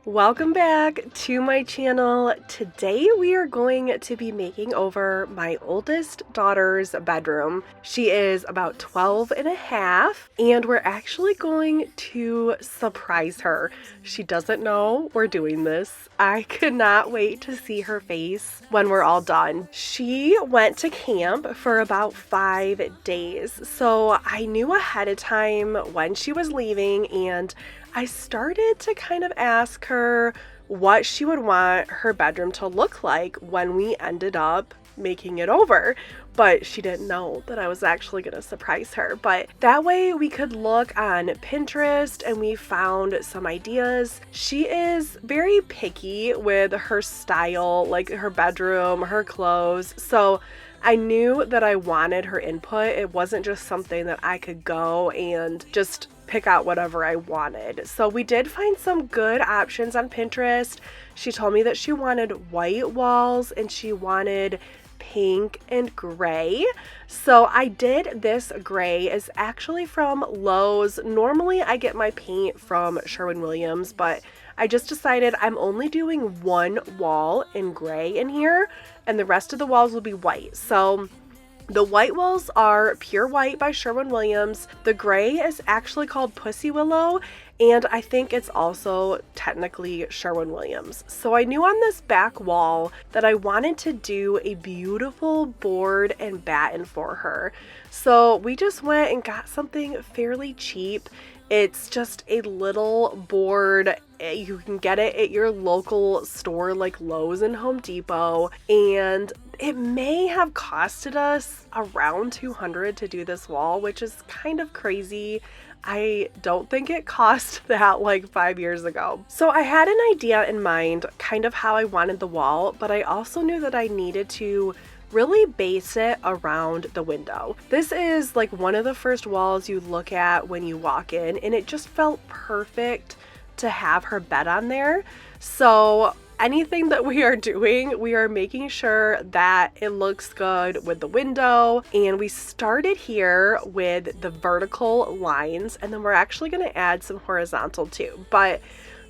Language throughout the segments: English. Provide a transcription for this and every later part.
Welcome back to my channel. Today we are going to be making over my oldest daughter's bedroom. She is about 12 and a half, and we're actually going to surprise her. She doesn't know we're doing this. I could not wait to see her face when we're all done. She went to camp for about 5 days, so I knew ahead of time when she was leaving, and I started to kind of ask her what she would want her bedroom to look like when we ended up making it over. But she didn't know that I was actually going to surprise her. But that way we could look on Pinterest and we found some ideas. She is very picky with her style, like her bedroom, her clothes. So I knew that I wanted her input. It wasn't just something that I could go and just pick out whatever I wanted. So we did find some good options on Pinterest. She told me that she wanted white walls and she wanted pink and gray. So I did this gray. Is actually from Lowe's. Normally I get my paint from Sherwin Williams, but I just decided I'm only doing one wall in gray in here and the rest of the walls will be white. So the white walls are Pure White by Sherwin Williams. The gray is actually called Pussy Willow, and I think it's also technically Sherwin Williams. So I knew on this back wall that I wanted to do a beautiful board and batten for her. So we just went and got something fairly cheap. It's just a little board. You can get it at your local store like Lowe's and Home Depot, and it may have costed us around $200 to do this wall, which is kind of crazy. I don't think it cost that like 5 years ago. So I had an idea in mind, kind of how I wanted the wall, but I also knew that I needed to really base it around the window. This is like one of the first walls you look at when you walk in, and it just felt perfect to have her bed on there. So anything that we are doing, we are making sure that it looks good with the window. And we started here with the vertical lines, and then we're actually going to add some horizontal too. But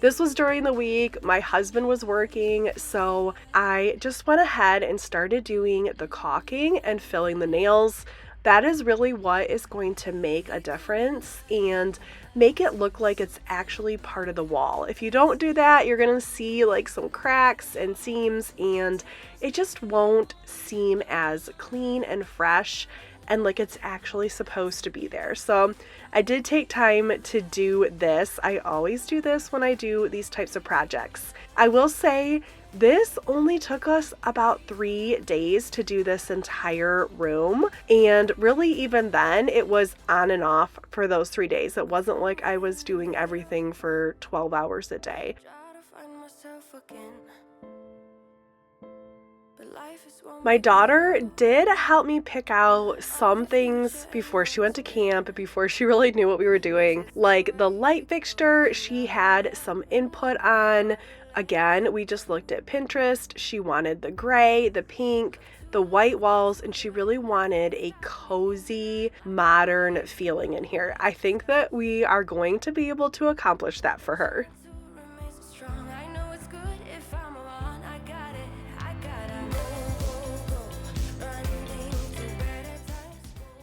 this was during the week. My husband was working, so I just went ahead and started doing the caulking and filling the nails. That is really what is going to make a difference and make it look like it's actually part of the wall. If you don't do that, you're gonna see like some cracks and seams, and it just won't seem as clean and fresh and like it's actually supposed to be there. So I did take time to do this. I always do this when I do these types of projects. I will say this only took us about 3 days to do this entire room, and really even then it was on and off for those 3 days. It wasn't like I was doing everything for 12 hours a day. My daughter did help me pick out some things before she went to camp, before she really knew what we were doing. Like the light fixture, she had some input on. Again, we just looked at Pinterest. She wanted the gray, the pink, the white walls, and she really wanted a cozy, modern feeling in here. I think that we are going to be able to accomplish that for her.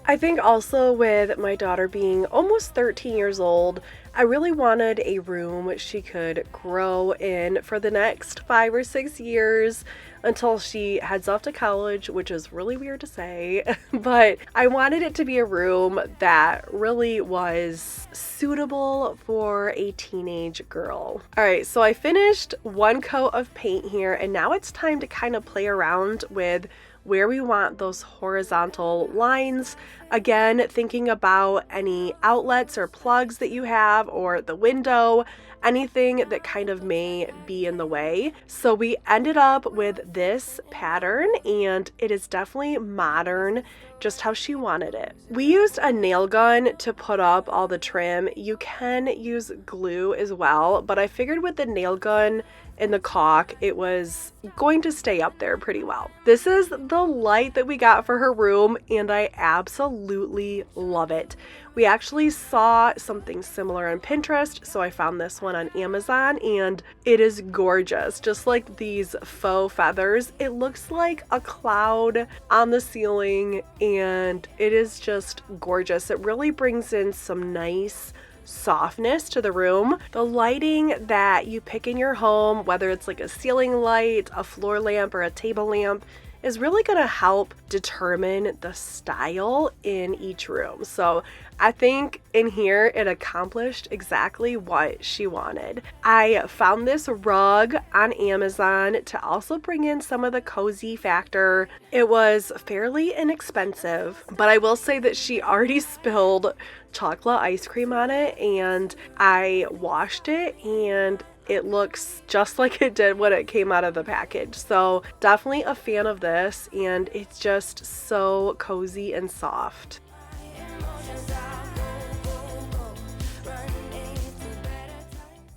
I think also with my daughter being almost 13 years old, I really wanted a room she could grow in for the next 5 or 6 years until she heads off to college, which is really weird to say, but I wanted it to be a room that really was suitable for a teenage girl. All right, so I finished one coat of paint here, and now it's time to kind of play around with where we want those horizontal lines. Again, thinking about any outlets or plugs that you have, or the window, anything that kind of may be in the way. So we ended up with this pattern, and it is definitely modern, just how she wanted it. We used a nail gun to put up all the trim. You can use glue as well, but I figured with the nail gun and the caulk, it was going to stay up there pretty well. This is the light that we got for her room, and I absolutely absolutely love it. We actually saw something similar on Pinterest, so I found this one on Amazon, and it is gorgeous. Just like these faux feathers, it looks like a cloud on the ceiling, and it is just gorgeous. It really brings in some nice softness to the room. The lighting that you pick in your home, whether it's like a ceiling light, a floor lamp, or a table lamp, is really going to help determine the style in each room. So I think in here it accomplished exactly what she wanted. I found this rug on Amazon to also bring in some of the cozy factor. It was fairly inexpensive, but I will say that she already spilled chocolate ice cream on it, and I washed it, and it looks just like it did when it came out of the package. So definitely a fan of this, and it's just so cozy and soft.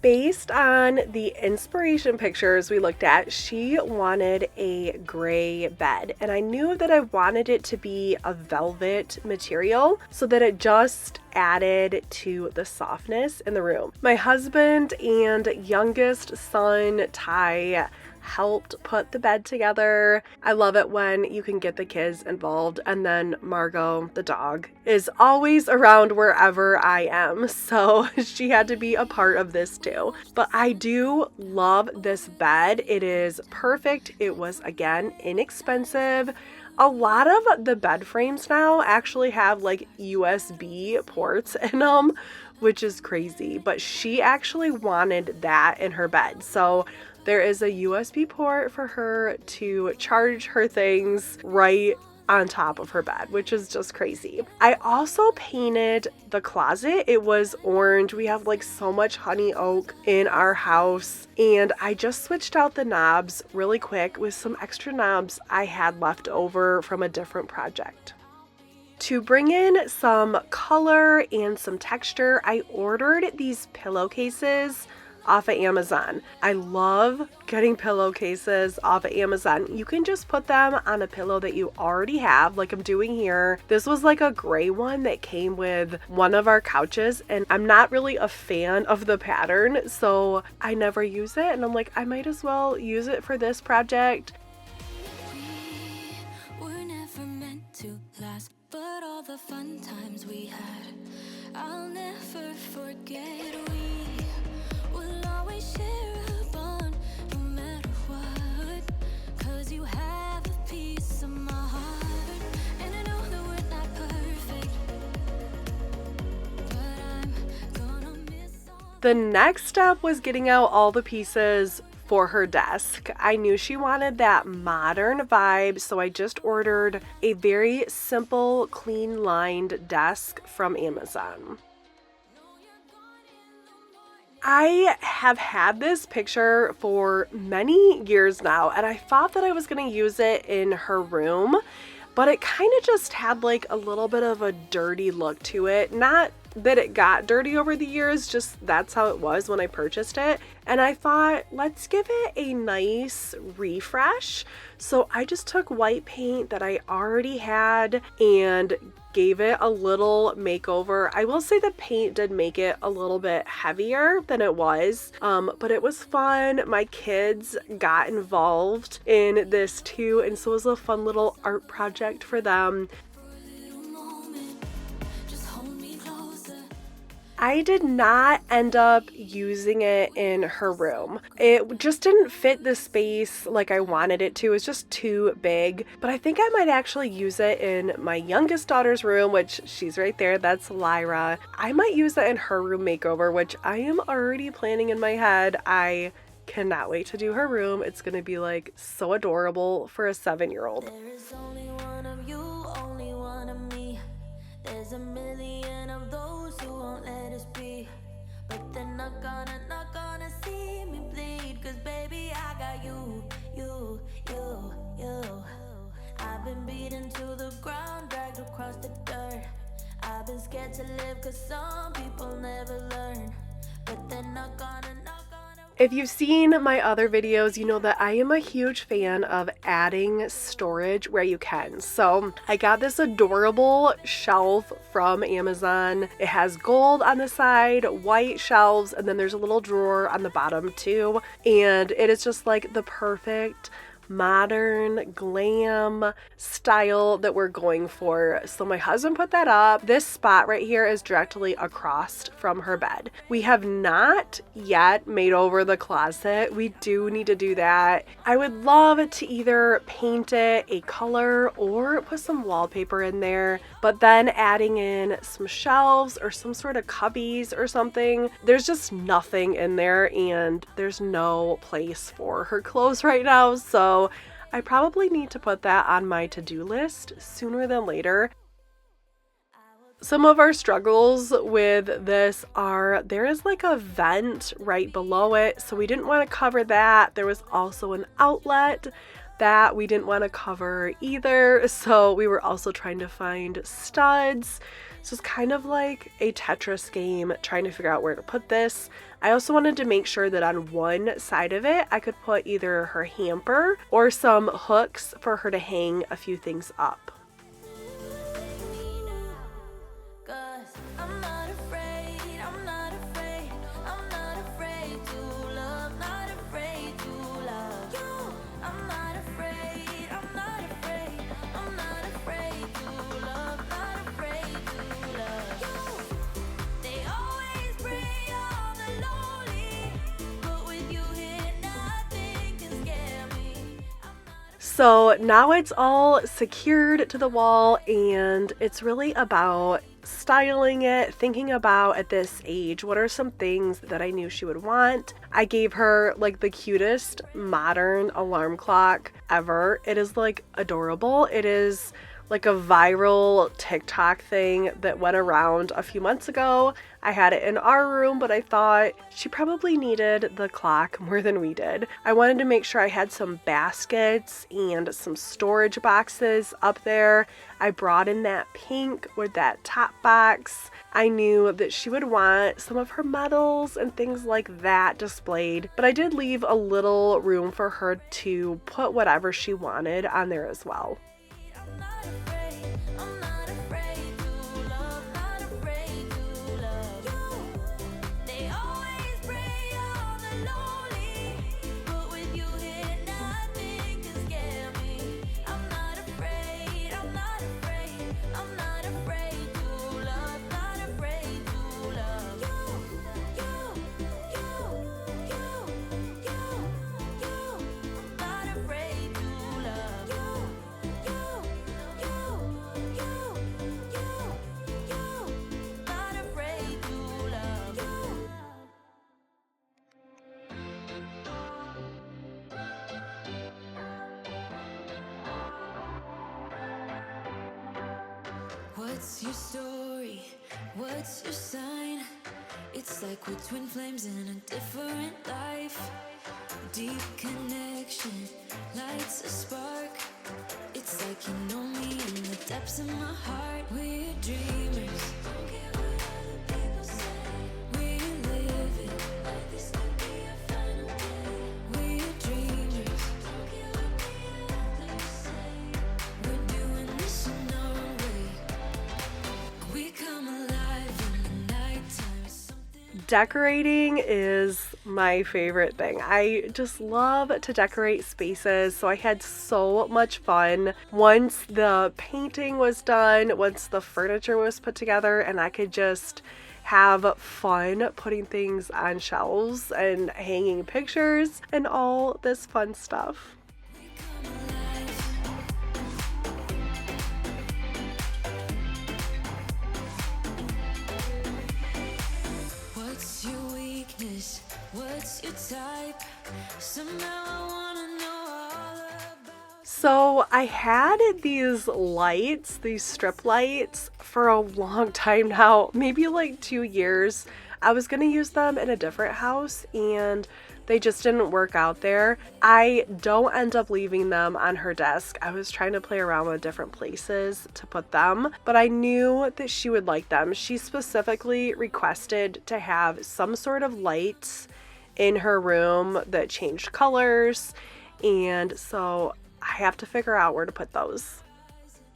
Based on the inspiration pictures we looked at, she wanted a gray bed, and I knew that I wanted it to be a velvet material so that it just added to the softness in the room. My husband and youngest son, Ty, helped put the bed together. I love it when you can get the kids involved, and then Margot, the dog, is always around wherever I am, so she had to be a part of this too. But I do love this bed. It is perfect. It was, again, inexpensive. A lot of the bed frames now actually have like USB ports in them, which is crazy, but she actually wanted that in her bed. So there is a USB port for her to charge her things right on top of her bed, which is just crazy. I also painted the closet. It was orange. We have like so much honey oak in our house, and I just switched out the knobs really quick with some extra knobs I had left over from a different project. To bring in some color and some texture, I ordered these pillowcases off of Amazon. I love getting pillowcases off of Amazon. You can just put them on a pillow that you already have, like I'm doing here. This was like a gray one that came with one of our couches, and I'm not really a fan of the pattern, so I never use it, and I'm like, I might as well use it for this project. We were never meant to last, but all the fun times we had, I'll never forget. We will always share a bond, no matter what, 'cause you have a piece of my heart, and I know that we're not perfect, but I'm gonna miss all. The next step was getting out all the pieces for her desk. I knew she wanted that modern vibe, so I just ordered a very simple, clean lined desk from Amazon. I have had this picture for many years now, and I thought that I was going to use it in her room, but it kind of just had like a little bit of a dirty look to it. Not that it got dirty over the years, just that's how it was when I purchased it. And I thought, let's give it a nice refresh. So I just took white paint that I already had and gave it a little makeover. I will say the paint did make it a little bit heavier than it was, but it was fun. My kids got involved in this too, and so it was a fun little art project for them. I did not end up using it in her room. It just didn't fit the space like I wanted it to. It was just too big. But I think I might actually use it in my youngest daughter's room, which she's right there. That's Lyra. I might use it in her room makeover, which I am already planning in my head. I cannot wait to do her room. It's going to be like so adorable for a 7-year-old. There is only one of you, only one of me. There's a million of those who won't let us be, but they're not gonna see me bleed, 'cause baby I got you. I've been beaten to the ground, dragged across the dirt. I've been scared to live 'cause some people never learn, but they're not gonna If you've seen my other videos, you know that I am a huge fan of adding storage where you can. So I got this adorable shelf from Amazon. It has gold on the side, white shelves, and then there's a little drawer on the bottom too. And it is just like the perfect modern glam style that we're going for. So my husband put that up. This spot right here is directly across from her bed. We have not yet made over the closet. We do need to do that. I would love to either paint it a color or put some wallpaper in there, but then adding in some shelves or some sort of cubbies or something. There's just nothing in there, and there's no place for her clothes right now. So I probably need to put that on my to-do list sooner than later. Some of our struggles with this are there is like a vent right below it, so we didn't want to cover that. There was also an outlet that we didn't want to cover either, so we were also trying to find studs. So it's kind of like a Tetris game trying to figure out where to put this. I also wanted to make sure that on one side of it I could put either her hamper or some hooks for her to hang a few things up. So now it's all secured to the wall, and it's really about styling it, thinking about at this age, what are some things that I knew she would want. I gave her like the cutest modern alarm clock ever. It is like adorable. It is like a viral TikTok thing that went around a few months ago. I had it in our room, but I thought she probably needed the clock more than we did. I wanted to make sure I had some baskets and some storage boxes up there. I brought in that pink with that top box. I knew that she would want some of her medals and things like that displayed, but I did leave a little room for her to put whatever she wanted on there as well. What's your story? What's your sign? It's like we're twin flames in a different life. Deep connection lights a spark. It's like you know me in the depths of my heart. We're dreamers. Don't care what other people say. We live it like this could be our final day. We're dreamers. Don't care what the others say. We're doing this in our way. We come alive in the nighttime. Decorating is my favorite thing. I just love to decorate spaces, so I had so much fun once the painting was done, once the furniture was put together, and I could just have fun putting things on shelves and hanging pictures and all this fun stuff. What's your weakness? What's your type? Somehow I wanna know all about. So I had these lights, these strip lights, for a long time now, maybe like 2 years. I was gonna use them in a different house and they just didn't work out there. I don't end up leaving them on her desk. I was trying to play around with different places to put them, but I knew that she would like them. She specifically requested to have some sort of lights in her room that changed colors, and so I have to figure out where to put those.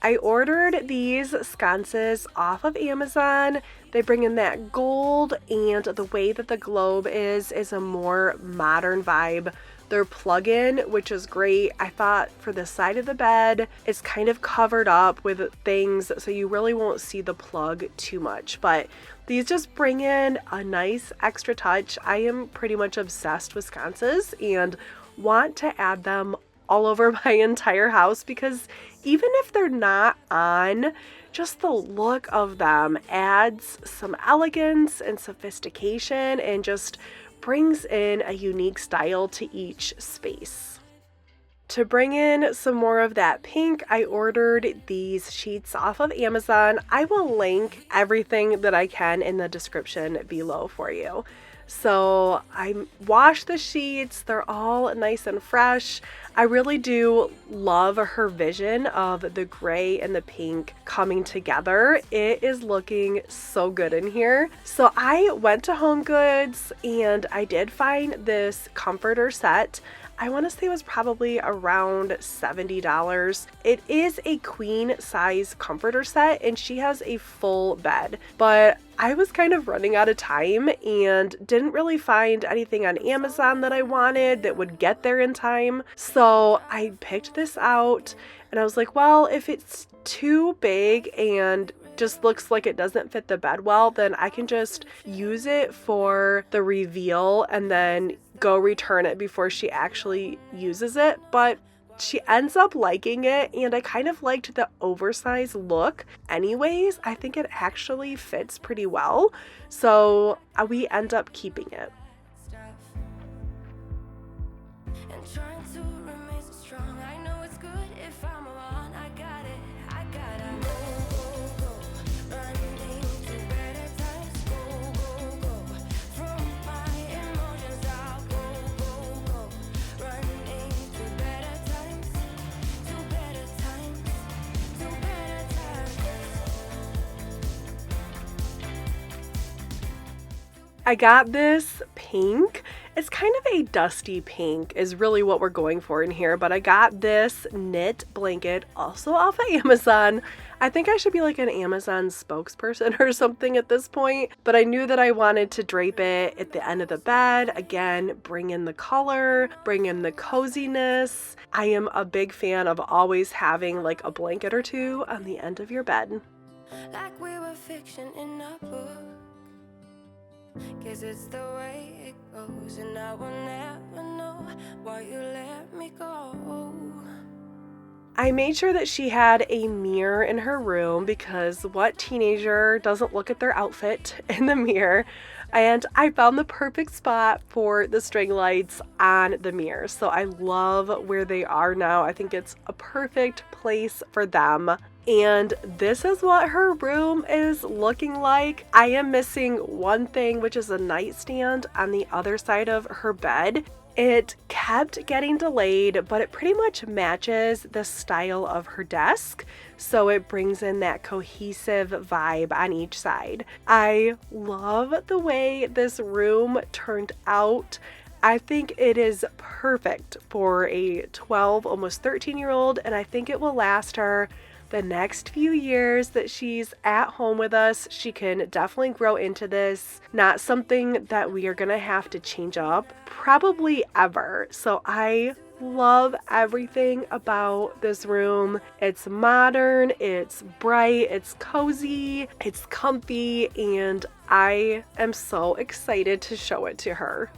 I ordered these sconces off of Amazon. They bring in that gold, and the way that the globe is a more modern vibe. They're plug-in, which is great. I thought for the side of the bed, it's kind of covered up with things, so you really won't see the plug too much. But these just bring in a nice extra touch. I am pretty much obsessed with sconces and want to add them all over my entire house, because even if they're not on, just the look of them adds some elegance and sophistication and just brings in a unique style to each space. To bring in some more of that pink, I ordered these sheets off of Amazon. I will link everything that I can in the description below for you. So I washed the sheets. They're all nice and fresh. I really do love her vision of the gray and the pink coming together. It is looking so good in here. So I went to Home Goods and I did find this comforter set. I want to say it was probably around $70. It is a queen size comforter set and she has a full bed, but I was kind of running out of time and didn't really find anything on Amazon that I wanted that would get there in time. So I picked this out and I was like, well, if it's too big and just looks like it doesn't fit the bed well, then I can just use it for the reveal and then go return it before she actually uses it. But she ends up liking it, and I kind of liked the oversized look anyways. I think it actually fits pretty well, so we end up keeping it. I got this pink. It's kind of a dusty pink is really what we're going for in here, but I got this knit blanket also off of Amazon. I think I should be like an Amazon spokesperson or something at this point, but I knew that I wanted to drape it at the end of the bed. Again, bring in the color, bring in the coziness. I am a big fan of always having like a blanket or two on the end of your bed. Like we were fiction in a book. 'Cause it's the way it goes, and I will never know why you let me go. I made sure that she had a mirror in her room, because what teenager doesn't look at their outfit in the mirror? And I found the perfect spot for the string lights on the mirror. So I love where they are now. I think it's a perfect place for them. And this is what her room is looking like. I am missing one thing, which is a nightstand on the other side of her bed. It kept getting delayed, but it pretty much matches the style of her desk. So it brings in that cohesive vibe on each side. I love the way this room turned out. I think it is perfect for a 12, almost 13-year-old, and I think it will last her the next few years that she's at home with us. She can definitely grow into this. Not something that we are gonna have to change up probably ever. So I love everything about this room. It's modern, it's bright, it's cozy, it's comfy, and I am so excited to show it to her.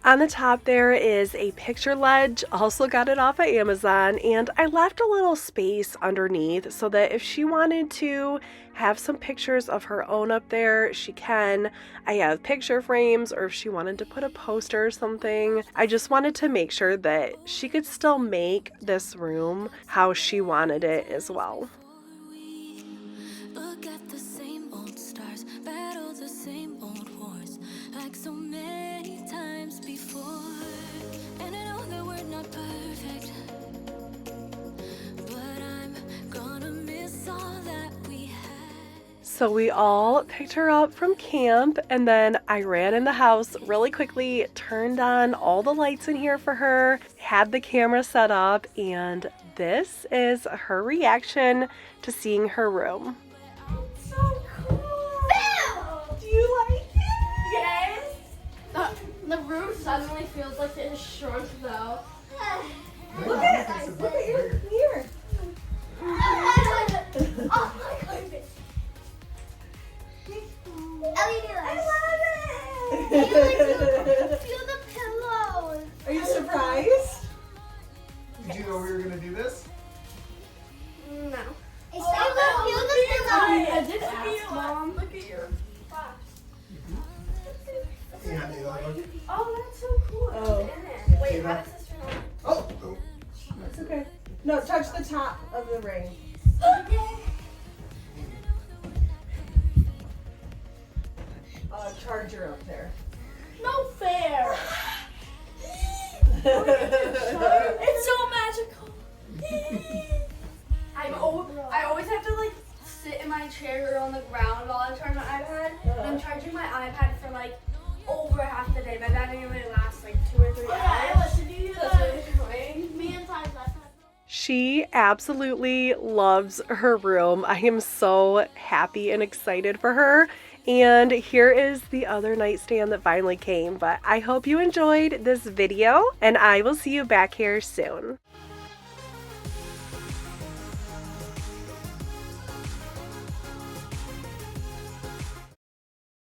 On the top there is a picture ledge, also got it off of Amazon, and I left a little space underneath so that if she wanted to have some pictures of her own up there, she can. I have picture frames, or if she wanted to put a poster or something. I just wanted to make sure that she could still make this room how she wanted it as well. Look at the same old stars, battle the like so many times before. And I know that we're not perfect, but I'm gonna miss all that we had. So we all picked her up from camp, and then I ran in the house really quickly, turned on all the lights in here for her, had the camera set up, and this is her reaction to seeing her room. It's so cool! Do you like it? Yes! The room suddenly feels like it has shrunk though. Look at your mirror. Oh my goodness. I love it! Feel the pillows. Are you surprised? Did you know we were going to do this? No. Feel the pillows. I did ask Mom. Look at your box. Yeah, the other one. Oh, that's so cool. Oh. In there. Wait, how does this turn on? Oh. That's okay. No, touch the top of the ring. Charger up there. No fair. It's so magical. I always have to like sit in my chair or on the ground while I charge my iPad. And I'm charging my iPad for like over half the day. My battery only lasts like 2 or 3 hours. Yeah, should you do That's really annoying. Me and Ty's last time. She absolutely loves her room. I am so happy and excited for her. And here is the other nightstand that finally came. But I hope you enjoyed this video, and I will see you back here soon.